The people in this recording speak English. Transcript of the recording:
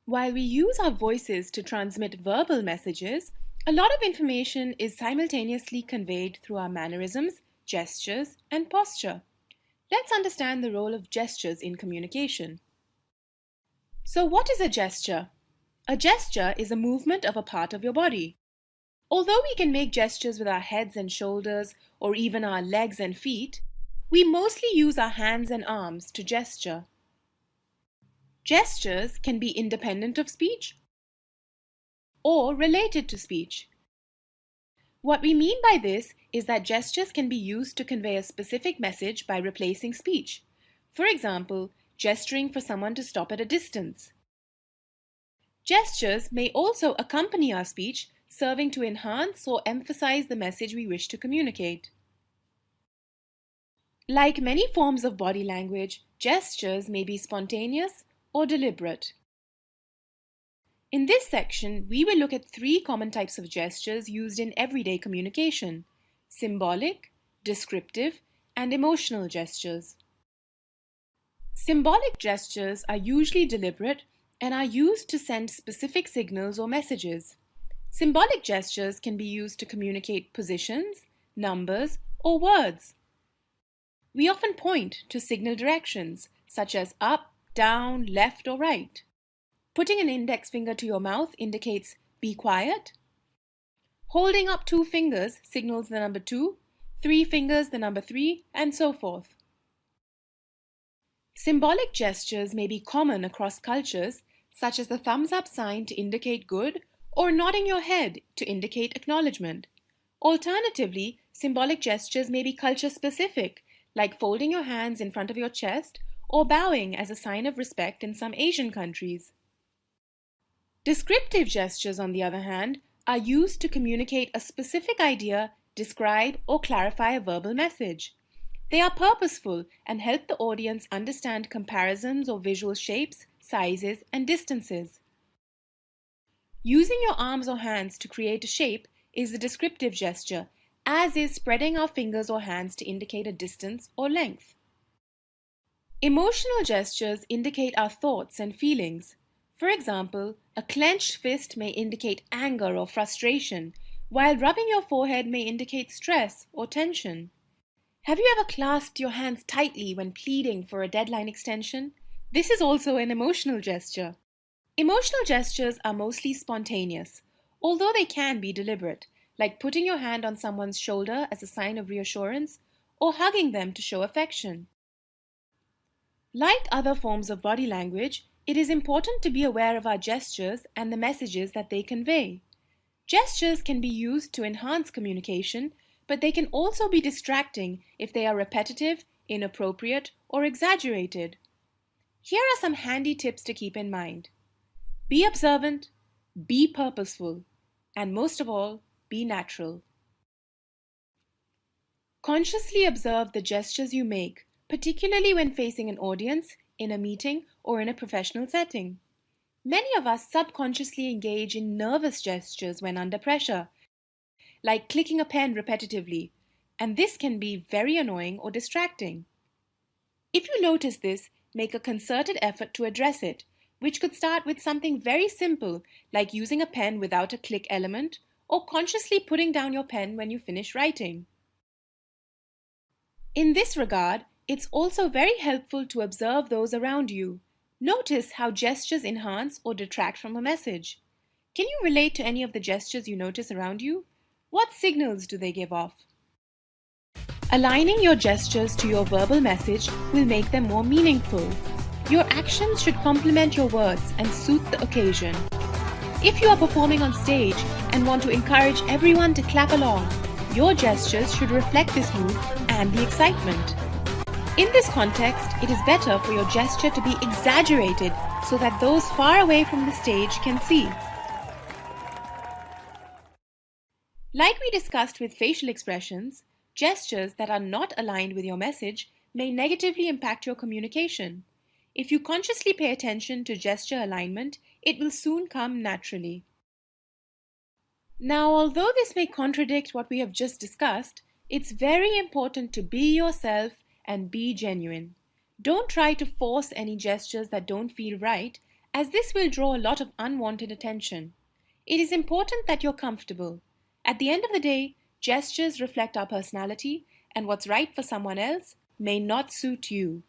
While we use our voices to transmit verbal messages, a lot of information is simultaneously conveyed through our mannerisms, gestures, and posture. Let's understand the role of gestures in communication. So, what is a gesture? A gesture is a movement of a part of your body. Although we can make gestures with our heads and shoulders, or even our legs and feet, we mostly use our hands and arms to gesture. Gestures can be independent of speech or related to speech. What we mean by this is that gestures can be used to convey a specific message by replacing speech. For example, gesturing for someone to stop at a distance. Gestures may also accompany our speech, serving to enhance or emphasize the message we wish to communicate. Like many forms of body language, gestures may be spontaneous or deliberate. In this section, we will look at three common types of gestures used in everyday communication: symbolic, descriptive, and emotional gestures. Symbolic gestures are usually deliberate and are used to send specific signals or messages. Symbolic gestures can be used to communicate positions, numbers, or words. We often point to signal directions, such as up, down, left, or right. Putting an index finger to your mouth indicates be quiet. Holding up two fingers signals the number 2, three fingers the number 3, and so forth. Symbolic gestures may be common across cultures, such as the thumbs up sign to indicate good or nodding your head to indicate acknowledgement. Alternatively, symbolic gestures may be culture specific, like folding your hands in front of your chest or bowing as a sign of respect in some Asian countries. Descriptive gestures, on the other hand, are used to communicate a specific idea, describe, or clarify a verbal message. They are purposeful and help the audience understand comparisons or visual shapes, sizes, and distances. Using your arms or hands to create a shape is a descriptive gesture, as is spreading our fingers or hands to indicate a distance or length. Emotional gestures indicate our thoughts and feelings. For example, a clenched fist may indicate anger or frustration, while rubbing your forehead may indicate stress or tension. Have you ever clasped your hands tightly when pleading for a deadline extension? This is also an emotional gesture. Emotional gestures are mostly spontaneous, although they can be deliberate, like putting your hand on someone's shoulder as a sign of reassurance or hugging them to show affection. Like other forms of body language, it is important to be aware of our gestures and the messages that they convey. Gestures can be used to enhance communication, but they can also be distracting if they are repetitive, inappropriate, or exaggerated. Here are some handy tips to keep in mind. Be observant, be purposeful, and most of all, be natural. Consciously observe the gestures you make, particularly when facing an audience, in a meeting, or in a professional setting. Many of us subconsciously engage in nervous gestures when under pressure, like clicking a pen repetitively, and this can be very annoying or distracting. If you notice this, make a concerted effort to address it, which could start with something very simple like using a pen without a click element or consciously putting down your pen when you finish writing. In this regard, it's also very helpful to observe those around you. Notice how gestures enhance or detract from a message. Can you relate to any of the gestures you notice around you? What signals do they give off? Aligning your gestures to your verbal message will make them more meaningful. Your actions should complement your words and suit the occasion. If you are performing on stage and want to encourage everyone to clap along, your gestures should reflect this mood and the excitement. In this context, it is better for your gesture to be exaggerated so that those far away from the stage can see. Like we discussed with facial expressions, gestures that are not aligned with your message may negatively impact your communication. If you consciously pay attention to gesture alignment, it will soon come naturally. Now, although this may contradict what we have just discussed, it's very important to be yourself and be genuine. Don't try to force any gestures that don't feel right, as this will draw a lot of unwanted attention. It is important that you're comfortable. At the end of the day, gestures reflect our personality, and what's right for someone else may not suit you.